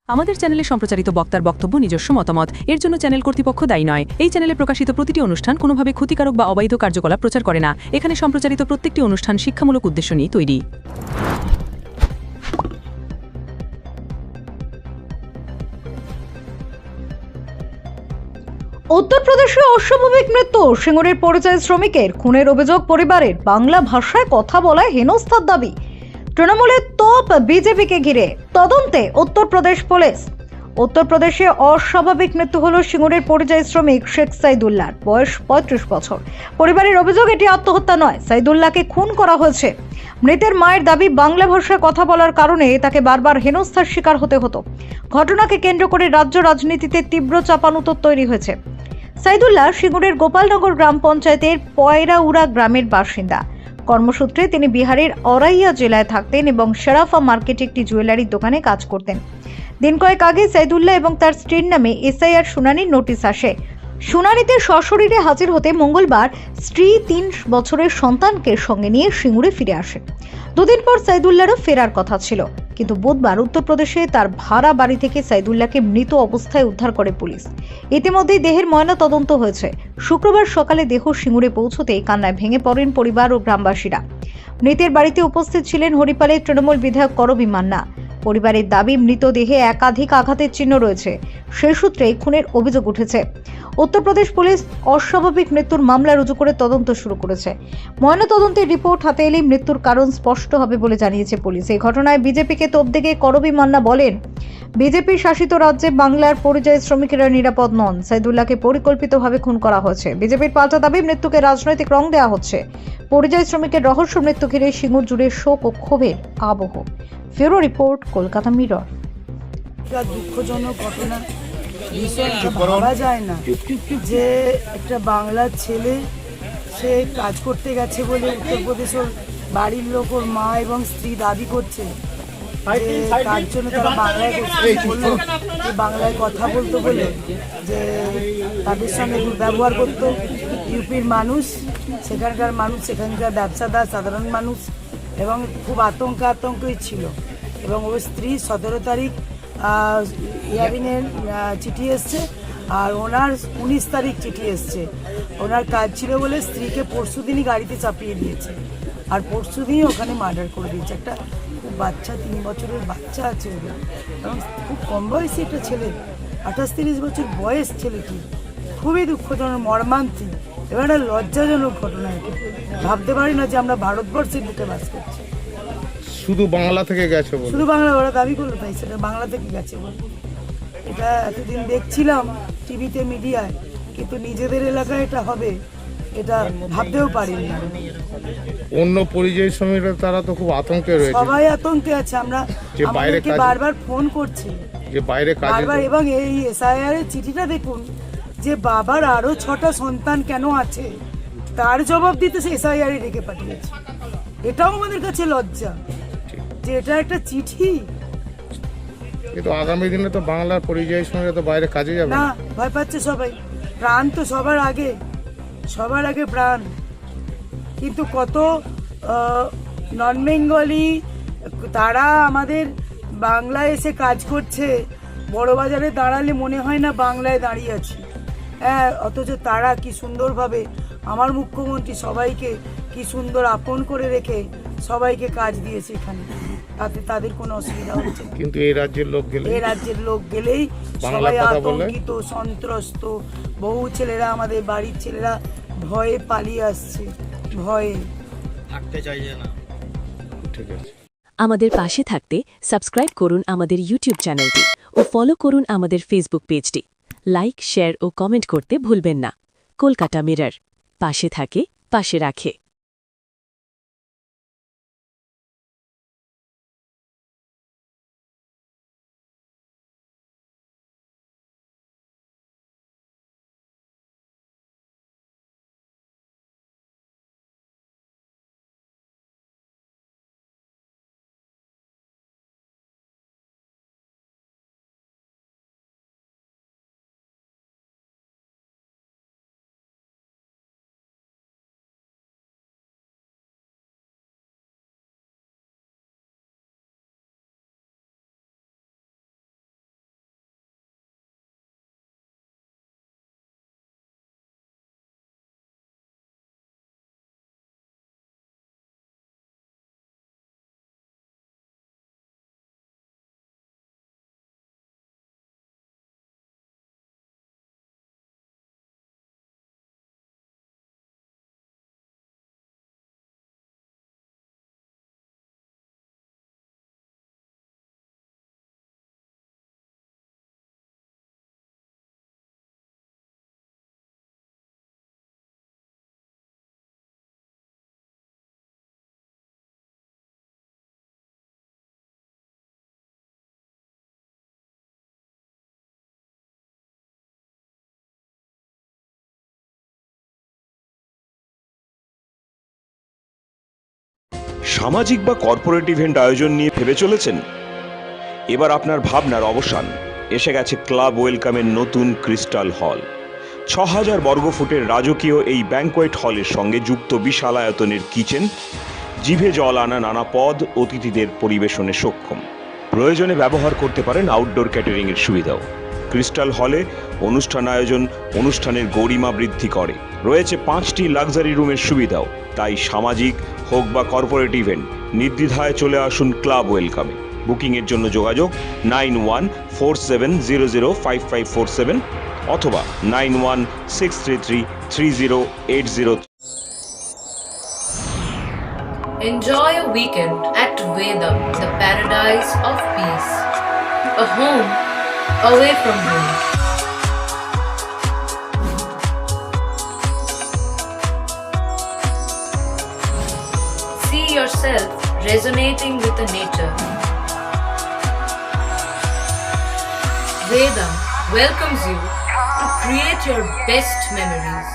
আমাদের চ্যানেলে সম্প্রচারিত বক্তার বক্তব্য নিজস্ব মতামত, এর জন্য চ্যানেল কর্তৃপক্ষ দায়ী নয়। এই চ্যানেলে প্রকাশিত প্রতিটি অনুষ্ঠান কোনোভাবে ক্ষতিকারক বা অবৈধ কার্যকলাপ প্রচার করে না। এখানে সম্প্রচারিত প্রত্যেকটি অনুষ্ঠান শিক্ষামূলক উদ্দেশ্য নিয়ে তৈরি। উত্তরপ্রদেশে অস্বাভাবিক মৃত্যু, সিঙ্গুরের পরিযায়ী শ্রমিকের খুনের অভিযোগ পরিবারের, বাংলা ভাষায় কথা বলায় হেনস্থার দাবি। তৃণমূলের তোপ বিজেপিকে ঘিরে তদন্তে উত্তরপ্রদেশ পুলিশ। উত্তরপ্রদেশে অস্বাভাবিক মৃত্যু হলো সিঙ্গুরের পরিযায়ী শ্রমিক শেখ সাইদুল্লাহর, বয়স ৩৫ বছর। পরিবারের অভিযোগ এটি আত্মহত্যা নয়, সাইদুল্লাহকে খুন করা হয়েছে। মৃতের মায়ের দাবি, বাংলা ভাষায় কথা বলার কারণে তাকে বারবার হেনস্থার শিকার হতে হতো। ঘটনাকে কেন্দ্র করে রাজ্য রাজনীতিতে তীব্র চাপানুতর তৈরি হয়েছে। সাইদুল্লাহ সিঙ্গুরের গোপালনগর গ্রাম পঞ্চায়েতের পয়রাউড়া গ্রামের বাসিন্দা। কর্মসূত্রে তিনি বিহারের অরাইয়া জেলায় থাকতেন এবং শেরাফা মার্কেটে একটি জুয়েলারির দোকানে কাজ করতেন। দিন কয়েক আগে সাইদুল্লাহ এবং তার স্ত্রীর নামে এসআইআর শুনানির নোটিশ আসে। শুনানিতে সশরীরে হাজির হতে মঙ্গলবার স্ত্রী ৩ বছরের সন্তানকে সঙ্গে নিয়ে সিঙ্গুরে ফিরে আসেন। দুদিন পর সাইদুল্লাহরও ফেরার কথা ছিল, কিন্তু বুধবার উত্তরপ্রদেশে তার ভাড়া বাড়ি থেকে সাইদুল্লাহকে মৃত অবস্থায় উদ্ধার করে পুলিশ। ইতিমধ্যেই দেহের ময়না তদন্ত হয়েছে। শুক্রবার সকালে দেহ সিঙ্গুরে পৌঁছতেই কান্নায় ভেঙে পড়েন পরিবার ও গ্রামবাসীরা। মৃতের বাড়িতে উপস্থিত ছিলেন হরিপালের তৃণমূল বিধায়ক করবী মান্না। পরিবারের দাবি, মৃতদেহে একাধিক আঘাতের চিহ্ন রয়েছে। সেই সূত্রে খুনের অভিযোগ উঠেছে। উত্তরপ্রদেশ পুলিশ অস্বাভাবিক মৃত্যুর মামলা রুজু করে তদন্ত শুরু করেছে। ময়নাতদন্তের রিপোর্ট হাতে এলেই মৃত্যুর কারণ স্পষ্ট হবে বলে জানিয়েছে পুলিশ। এই ঘটনায় বিজেপিকে তোপ দেগে করবী মান্না বলেন, বিজেপি শাসিত রাজ্যে বাংলার পরিযায়ী শ্রমিকেরা নিরাপদ নন। সাইদুল্লাহকে পরিকল্পিতভাবে খুন করা হয়েছে। বিজেপির পাল্টা দাবি, মৃত্যুকে রাজনৈতিক রং দেওয়া হচ্ছে। পরিযায়ী শ্রমিকের রহস্য মৃত্যু ঘিরে সিঙ্গুর জুড়ে শোক ও ক্ষোভের আবহ। Bureau report, Kolkata mirror. এটা দুঃখজনক ঘটনা, ভীষণ ভাবা যায় না যে একটা বাংলার ছেলে সে কাজ করতে গেছে বলে উত্তরপ্রদেশের বাড়ির লোক, ওর মা এবং স্ত্রী দাবি করছে যে তার জন্য তারা বাংলায় বললো যে বাংলায় কথা বলতো বলে, যে তাদের সঙ্গে দুর্ব্যবহার করতো। ইউপির মানুষ, সেখানকার মানুষ, সেখানকার ব্যবসাদার, সাধারণ মানুষ এবং খুব আতঙ্কই ছিল। এবং ওর স্ত্রী 17 তারিখ হিয়ারিংয়ের চিঠি এসছে, আর ওনার 19 তারিখ চিঠি এসছে। ওনার কাজ ছিল বলে স্ত্রীকে পরশু দিনই গাড়িতে চাপিয়ে দিয়েছে, আর পরশু দিনই ওখানে মার্ডার করে দিয়েছে। একটা খুব বাচ্চা, 3 বছরের বাচ্চা আছে ওদের, এবং খুব কম বয়সী একটা ছেলে, 28-30 বছর বয়স ছেলে। কি খুবই দুঃখজনক, মর্মান্তিক এবং একটা লজ্জাজনক ঘটনা। এটা ভাবতে পারি না যে আমরা ভারতবর্ষের বুকে বাস করছি। শুধু বাংলা থেকে গেছে বলে, শুধু বাংলা, ওরা দাবি করলো তাই, সেটা বাংলা থেকে গেছে বলে। এটা এতদিন দেখছিলাম টিভিতে, মিডিয়ায়, কিন্তু নিজেদের এলাকায় এটা হবে এটা ভাবতেও পারিনি। অন্য পরিযায়ী শ্রমিকরা তারা তো খুব আতঙ্কে রয়েছে, সবাই আতঙ্কে আছে। আমরা যে বাইরে আমাদেরকে কাজে- বারবার ফোন করছি, যে বাইরে কাজে বারবার। এবং এই এসআইআর এর চিঠিটা দেখুন, যে বাবার আরো 6টা সন্তান কেন আছে তার জবাব দিতে সে এসআইআর রেখে পাঠিয়েছে। এটাও আমাদের কাছে লজ্জা যে এটা একটা চিঠি। কিন্তু আগামী দিনে তো বাংলার পরিযায়ী শ্রমিকরা তো বাইরে কাজে যাবে না, না। ভয় পাচ্ছে সবাই। প্রাণ তো সবার আগে, সবার আগে প্রাণ। কিন্তু কত নন বেঙ্গলি তারা আমাদের বাংলায় এসে কাজ করছে, বড় বাজারে দাঁড়ালে মনে হয় না বাংলায় দাঁড়িয়ে আছি। হ্যাঁ, অথচ তারা কি সুন্দরভাবে, আমার মুখ্যমন্ত্রী সবাইকে কি সুন্দর আপন করে রেখে সবাইকে কাজ দিয়েছে এখানে, তাতে তাদের কোনো অসুবিধা হচ্ছে না। কিন্তু এই রাজ্যের লোক গেলে, এই রাজ্যের লোক গেলেই বাংলা সবাই কথা বলে? আতঙ্কিত, সন্ত্রস্ত। বহু ছেলেরা, আমাদের বাড়ির ছেলেরা ভয়ে পালিয়ে আসছে, ভয়ে থাকতে চাইছে না। ঠিক আছে। আমাদের পাশে থাকতে সাবস্ক্রাইব করুন আমাদের ইউটিউব চ্যানেলটি ও ফলো করুন আমাদের ফেসবুক পেজটি। লাইক, শেয়ার ও কমেন্ট করতে ভুলবেন না। কলকাতা মিরর, পাশে থাকে, পাশে রাখে। সামাজিক বা কর্পোরেট ইভেন্ট আয়োজন নিয়ে ভেবে চলেছেন? এবার আপনার ভাবনার অবসান। এসে গেছে ক্লাব ওয়েলকামের নতুন ক্রিস্টাল হল। ৬,০০০ বর্গফুটের রাজকীয় এই ব্যাংকোয়েট হলের সঙ্গে যুক্ত বিশাল আয়তনের কিচেন, জিভে জল আনা নানা পদ অতিথিদের পরিবেশনে সক্ষম। প্রয়োজনে ব্যবহার করতে পারেন আউটডোর ক্যাটারিংয়ের সুবিধাও। ক্রিস্টাল হলে অনুষ্ঠান আয়োজন অনুষ্ঠানের গরিমা বৃদ্ধি করে। রয়েছে 5টি লাক্সারি রুমের সুবিধাও। তাই সামাজিক হোক বা কর্পোরেট ইভেন্ট, নির্দ্বিধায় চলে আসুন ক্লাব ওয়েলকামে। বুকিংয়ের জন্য যোগাযোগ 9147005547 অথবা 9163330803। Enjoy a weekend at Vedam, the paradise of peace. A home away from home. See yourself resonating with the nature. Vedam welcomes you to create your best memories.